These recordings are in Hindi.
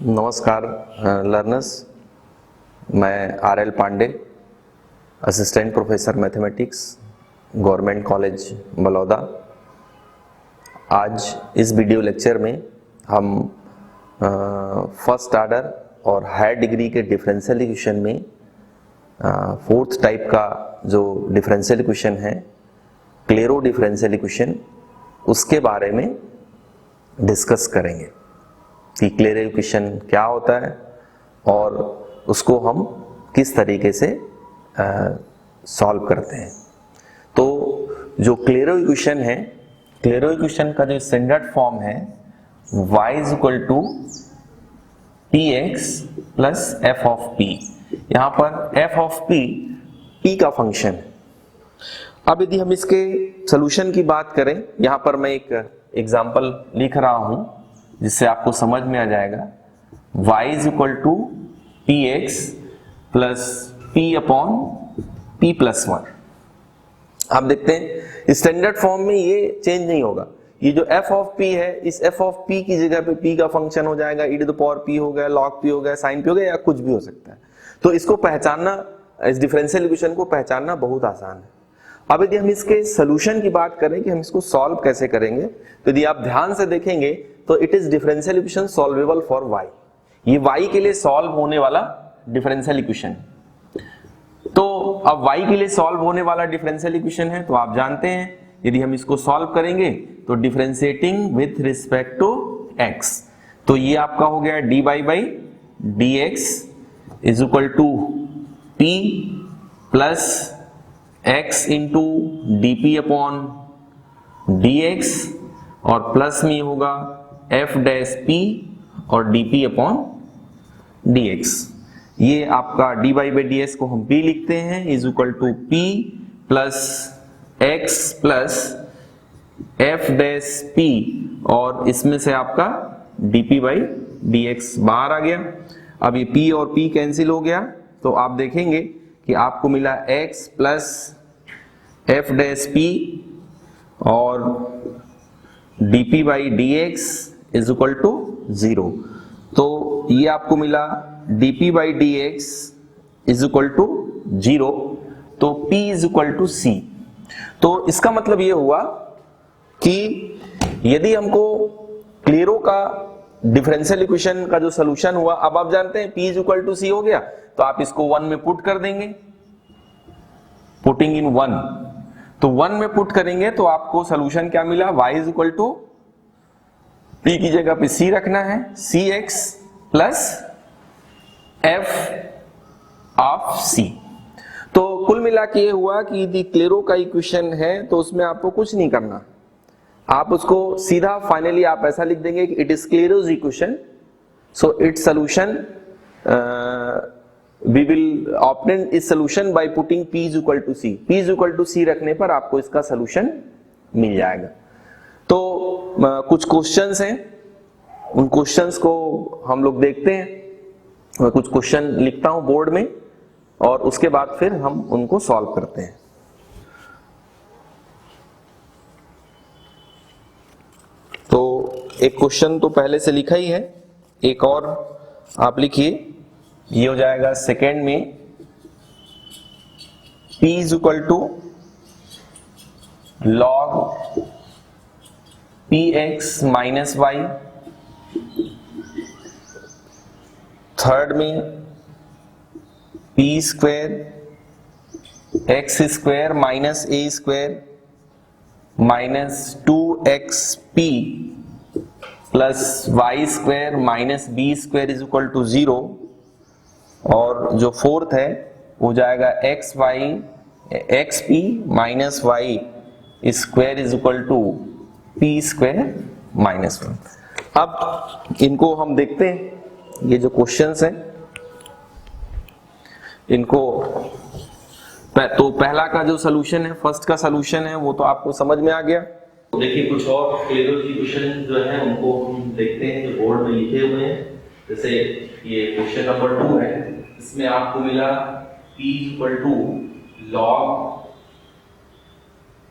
नमस्कार लर्नर्स, मैं R L. Pandey, assistant professor mathematics, government college Baloda. आज इस वीडियो लेक्चर में हम फर्स्ट ऑर्डर और हायर डिग्री के डिफरेंशियल इक्वेशन में फोर्थ टाइप का जो डिफरेंशियल इक्वेशन है, क्लेरो डिफरेंशियल इक्वेशन, उसके बारे में डिस्कस करेंगे कि क्लेरो इक्वेशन क्या होता है और उसको हम किस तरीके से सॉल्व करते हैं। तो जो क्लेरो इक्वेशन है, क्लेरो इक्वेशन का जो स्टैंडर्ड फॉर्म है y is equal to px plus f of p। यहाँ पर f ऑफ p का फंक्शन है। अब यदि हम इसके सॉल्यूशन की बात करें, यहाँ पर मैं एक एग्जांपल लिख रहा हूं जिससे आपको समझ में आ जाएगा। y is equal to px plus p upon p plus 1। आप देखते हैं स्टैंडर्ड फॉर्म में ये चेंज नहीं होगा। ये जो f ऑफ p है, इस f ऑफ p की जगह पे p का फंक्शन हो जाएगा, e to the power p हो गया, log p हो गया, sin p हो गया, या कुछ भी हो सकता है। तो इसको पहचानना, इस डिफरेंशियल इक्वेशन को पहचानना बहुत आसान है। अब यदि हम इसके सॉल्यूशन की बात करें कि हम इसको सॉल्व कैसे करेंगे, तो यदि आप ध्यान से देखेंगे तो it is differential equation solvable for y। ये y के लिए सॉल्व होने वाला डिफरेंशियल इक्वेशन। तो अब y के लिए सॉल्व होने वाला डिफरेंशियल इक्वेशन है, तो आप जानते हैं यदि हम इसको सॉल्व करेंगे तो differentiating with respect to x, तो ये आपका हो गया dy by dx is equal to p plus x into dp upon dx, और प्लस में होगा f डैश p और dp अपॉन dx। ये आपका dy बाई ds को हम p लिखते हैं is equal to p plus x plus f dash p, और इसमें से आपका dp बाई dx बाहर आ गया। अब ये p और p कैंसिल हो गया, तो आप देखेंगे कि आपको मिला x plus f dash p और dp by dx is equal to 0। तो ये आपको मिला dp by dx is equal to 0, तो p is equal to c। तो इसका मतलब ये हुआ कि यदि हमको क्लेरो का डिफरेंशियल इक्वेशन का जो सॉल्यूशन हुआ, अब आप जानते हैं p is equal to c हो गया, तो आप इसको 1 में पुट कर देंगे, पुटिंग इन 1। तो 1 में पुट करेंगे तो आपको सॉल्यूशन क्या मिला, y is equal to p की जगह पे c रखना है, cx plus f of c। तो कुल मिला के ये हुआ कि यदि क्लेरो का इक्वेशन है तो उसमें आपको कुछ नहीं करना, आप उसको सीधा फाइनली आप ऐसा लिख देंगे कि it is Clairaut's equation, so its solution we will obtain its solution by putting p is equal to c। p is equal to c रखने पर आपको इसका सॉल्यूशन मिल जाएगा। तो कुछ क्वेश्चंस हैं, उन क्वेश्चंस को हम लोग देखते हैं। मैं कुछ क्वेश्चन लिखता हूं बोर्ड में और उसके बाद फिर हम उनको सॉल्व करते हैं। तो एक क्वेश्चन तो पहले से लिखा ही है, एक और आप लिखिए। ये हो जाएगा सेकेंड में p is equal to log px minus y। Third में p square x square minus a square minus 2xp plus y square minus b square is equal to 0। और जो फोर्थ है वो जाएगा xp minus y square is equal to p square minus 1। अब इनको हम देखते हैं, ये जो क्वेश्चंस हैं इनको। तो पहला का जो सॉल्यूशन है, फर्स्ट का सॉल्यूशन है, वो तो आपको समझ में आ गया। देखिए कुछ और क्लेरो इक्वेशन जो है उनको हम देखते हैं जो बोर्ड में लिखे हुए हैं। जैसे ये क्वेश्चन नंबर 2 है, इसमें आपको मिला p equal to log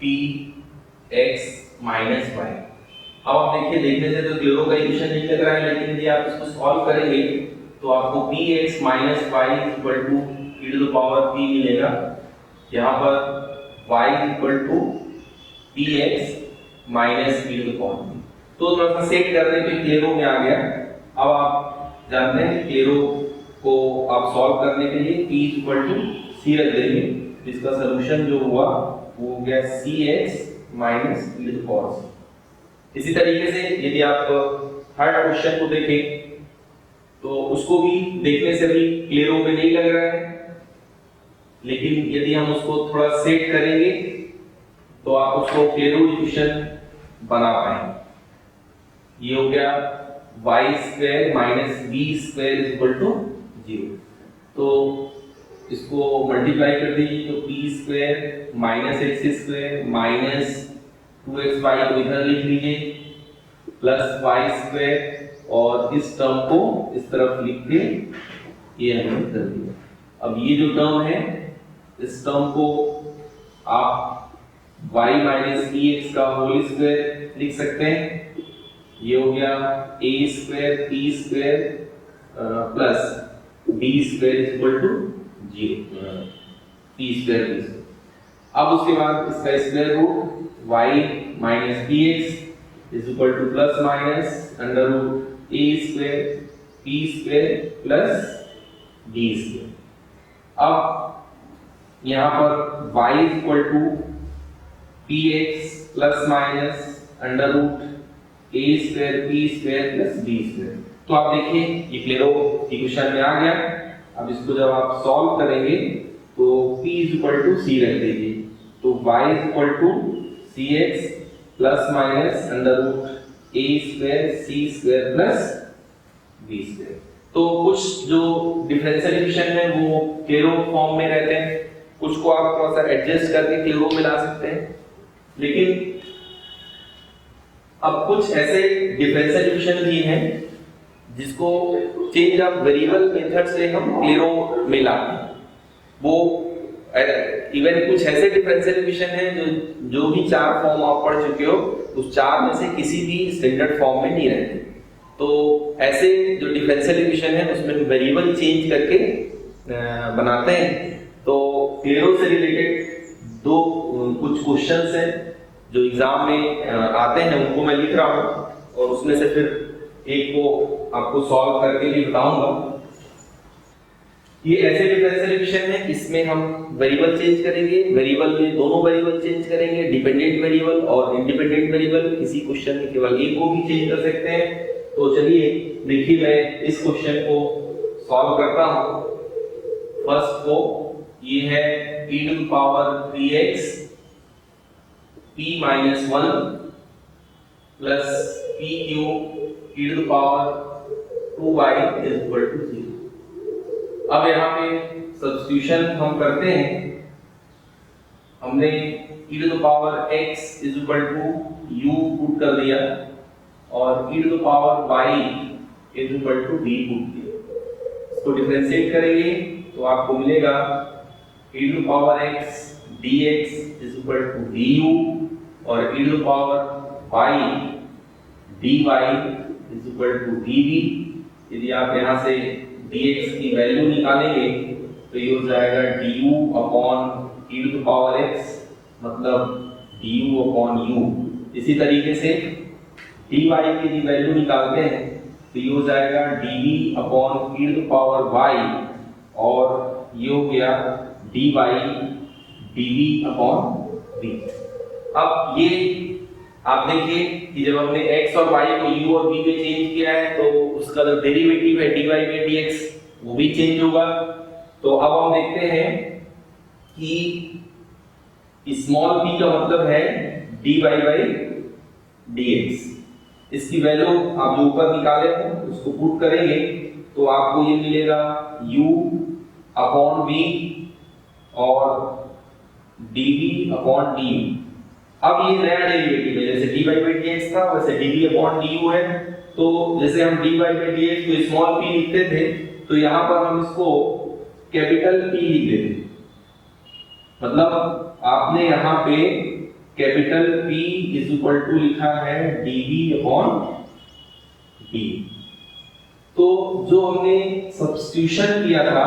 p x minus y। अब आप देखिए, देखने से तो क्लोरो का इक्वेशन नहीं लग रहा है, लेकिन यदि आप इसको सॉल्व करेंगे तो आपको px minus y equal to e to the power p मिलेगा। यहाँ पर y equal to px minus e to the power p, तो थोड़ा सा सेट करने पे क्लेरो में आ गया। अब आप जानते हैं कि क्लेरो को आप सॉल्व करने के लिए p इक्वल टू c रख देंगे, इसका सलूशन जो हुआ वो हो गया cx minus e to the power c। इसी तरीके से यदि आप थर्ड क्वेश्चन को देखें तो उसको भी देखने से भी क्लेरो में नहीं लग रहा है, लेकिन यदि हम उसको थोड़ा सेट करेंगे तो आप उसको क्लेरो इक्वेशन बना पाएंगे। ये हो गया y square minus b square is equal to 0। तो इसको मल्टीप्लाई कर दीजिए तो p square minus x square minus 2xy को इधर लिख लीजिए प्लस वाई स्क्वायर, और इस टर्म को इस तरफ लिख के ये हमने कर दिया। अब ये जो टर्म है इस टर्म को आप y माइनस एक्स का होल स्क्वायर लिख सकते हैं। ये हो गया a square p square plus b square equal to 0 p square. अब उसके बाद इसका square root y minus px is equal to plus minus under root a square p square plus b square. अब यहाँ पर y equal to px plus minus under root a square p square plus b square. तो आप देखिए ये क्लेरो इक्वेशन में आ गया। अब इसको जब आप सॉल्व करेंगे तो p is equal to c रख दीजिए, तो y is equal to cx plus minus under root a square c square plus b square. तो कुछ जो डिफरेंशियल इक्वेशन है वो क्लेरो फॉर्म में रहते हैं, कुछ को आप थोड़ा सा एडजस्ट करके क्लेरो में ला सकते हैं। लेकिन अब कुछ ऐसे डिफरेंशियल इक्वेशन भी हैं जिसको चेंज ऑफ वेरिएबल मेथड से हम क्लेरो में लाते हैं। वो इवन कुछ ऐसे डिफरेंशियल इक्वेशन है जो भी चार फॉर्म आप पढ़ चुके हो, उस चार में से किसी भी स्टैंडर्ड फॉर्म में नहीं रहते। तो ऐसे जो डिफरेंशियल इक्वेशन है उसमें वेरिएबल चेंज करके बनाते हैं। तो क्लेरो से रिलेटेड दो कुछ क्वेश्चंस हैं जो एग्जाम में आते हैं, उनको मैं लिख रहा हूँ और उसमें से फिर एक को आपको सॉल्व करके भी बताऊंगा। ये ऐसे डिफरेंशियल इक्वेशन है, इसमें हम वेरिएबल चेंज करेंगे, वेरिएबल में दोनों वेरिएबल चेंज करेंगे, डिपेंडेंट वेरिएबल और इंडिपेंडेंट वेरिएबल। किसी क्वेश्चन में केवल एक को भी चेंज कर सकते हैं। तो चलिए देखिए, मैं इस क्वेश्चन को सॉल्व करता हूं। फर्स्ट को ये है e to the power 3x p minus 1 plus p cube e to the power 2y is equal to 0। अब यहाँ पे सब्स्टिट्यूशन हम करते हैं। हमने e to the power x is equal to u put कर दिया और e to the power y is equal to d put किया। इसको डिफरेंशिएट करेंगे तो आपको मिलेगा e to the power x dx is equal to du और e to the power y dy is equal to dv। यदि आप यहाँ से dx की वैल्यू निकालेंगे तो ये हो जाएगा du upon e to the power x, मतलब du अपॉन u। इसी तरीके से dy की यदि वैल्यू निकालते हैं तो ये हो जाएगा dv upon e to the power y और ये हो गया dy dv अपॉन v। अब ये आप देखिए कि जब हमने x और y को u और v में चेंज किया है तो उसका जो डेरिवेटिव है dy बाई dx वो भी चेंज होगा। तो अब हम देखते हैं कि स्मॉल p का मतलब है dy बाई dx। इसकी वैल्यू आप जो ऊपर निकाले हैं उसको पुट करेंगे तो आपको ये मिलेगा u अपॉन v और dv अपॉन du। अब ये नया डेरिवेटिव है, जैसे dy बाई dx था वैसे dv अपॉन du है। तो जैसे हम dy बाई dx को स्मॉल p लिखते थे तो यहाँ पर हम इसको कैपिटल P लिख देते। मतलब आपने यहाँ पे capital P is equal to लिखा है dV अपॉन dt। तो जो हमने सब्स्टिट्यूशन किया था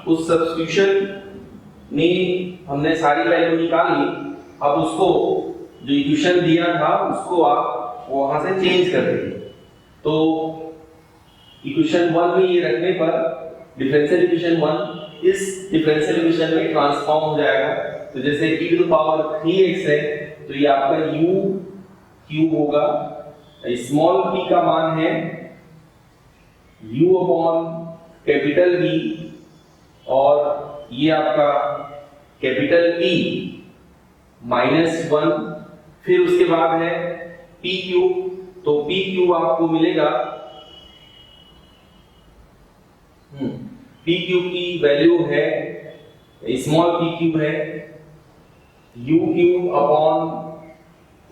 उस सब्स्टिट्यूशन में हमने सारी वैल्यू निकाली। अब उसको जो इक्वेशन दिया था उसको आप वहां से चेंज कर देंगे। तो इक्वेशन 1 में ये रखने पर डिफरेंशियल इक्वेशन 1 इस डिफरेंशियल इक्वेशन में ट्रांसफॉर्म हो जाएगा। तो जैसे e to the power 3x है तो ये आपका u क्यूब होगा। स्मॉल p का मान है u अपॉन कैपिटल V और ये आपका कैपिटल P -1, फिर उसके बाद है p क्यूब। तो p क्यूब आपको मिलेगा p क्यूब की वैल्यू है स्मॉल p क्यूब है u cube upon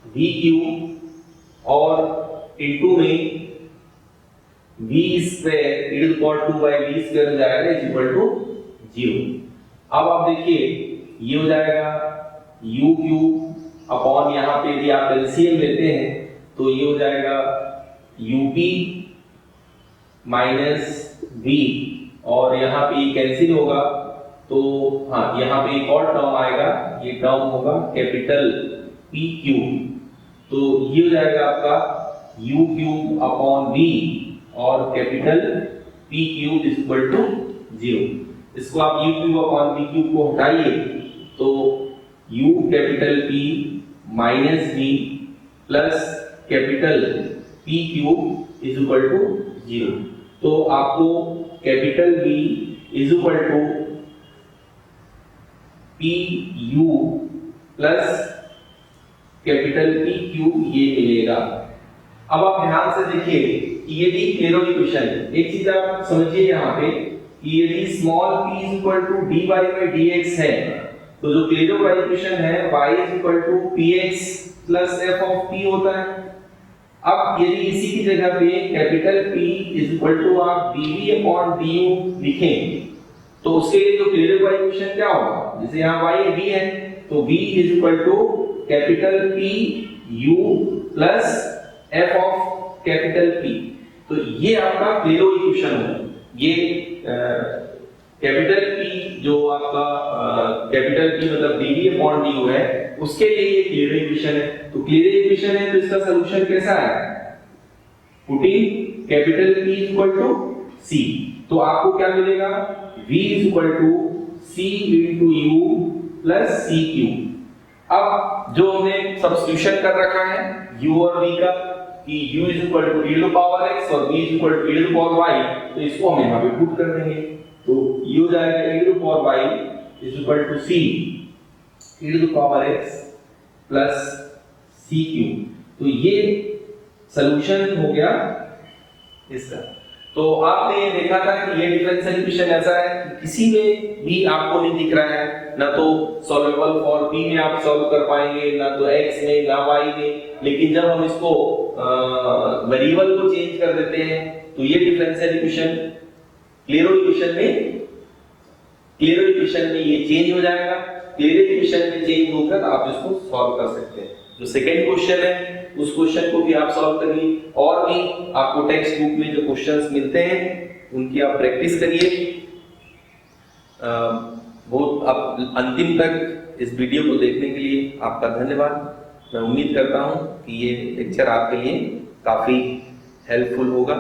v cube और इनटू में v square e to the power 2 by v square हो जाएगा इज इक्वल टू 0। अब आप देखिए ये हो जाएगा u क्यूब अपॉन यहाँ पे यदि आप एलसीएम लेते हैं तो ये हो जाएगा up माइनस v और यहाँ पे कैंसिल होगा। तो हाँ यहाँ पे एक और टर्म आएगा, ये टर्म होगा कैपिटल P क्यूब। तो ये हो जाएगा आपका u क्यूब अपॉन v और capital P cube is equal to 0। इसको आप u cube upon v cube को हटाइए तो u capital P minus v plus capital P cube is equal to 0। तो आपको capital V is equal to PU plus capital P cube ये मिलेगा। अब आप ध्यान से देखिए कि ये भी क्लेरो इक्वेशन है। एक चीज आप समझिए यहाँ पे कि यदि small p is equal to dy by dx है तो जो क्लेरो इक्वेशन है y is equal to px plus f of p होता है। अब यदि इसी की जगह पे capital P is equal to आप dv अपॉन du लिखें तो उसके लिए जो क्लेरो इक्वेशन क्या होगा, जैसे यहाँ y v है तो v is equal to capital P u plus f of capital P। तो ये आपका क्लेरो इक्वेशन है। ये कैपिटल P जो आपका कैपिटल P मतलब dv अपॉन du है उसके लिए ये क्लेरो इक्वेशन है। तो क्लेरो इक्वेशन है तो इसका सॉल्यूशन कैसा है, putting capital P is equal to c। तो आपको क्या मिलेगा, v is equal to c into u plus c cube. अब जो हमने सब्स्टिट्यूशन कर रखा है u और v का कि u is equal to e to the power x और v is equal to e to the power y, तो इसको हम यहां पे पुट कर देंगे। तो ये हो जाएगा e to the power y is equal to c e to the power x plus c cube. तो ये सॉल्यूशन हो गया इसका। तो आपने देखा था कि ये डिफरेंशियल इक्वेशन ऐसा है कि किसी में भी आपको नहीं दिख रहा है, ना तो सॉल्वेबल फॉर p में आप सॉल्व कर पाएंगे, ना तो x में, ना y में। लेकिन जब हम इसको वेरिएबल को चेंज कर देते हैं तो ये डिफरेंशियल इक्वेशन क्लेरो इक्वेशन में ये चेंज हो जाएगा। क्लेरो इक्वेशन में चेंज होकर आप इसको सॉल्व कर सकते हैं। जो सेकंड क्वेश्चन है उस क्वेश्चन को भी आप सॉल्व करिए और भी आपको टेक्स्ट बुक में जो क्वेश्चंस मिलते हैं उनकी आप प्रैक्टिस करिए। बहुत आप अंतिम तक इस वीडियो को देखने के लिए आपका धन्यवाद। मैं उम्मीद करता हूं कि ये लेक्चर आपके लिए काफी हेल्पफुल होगा।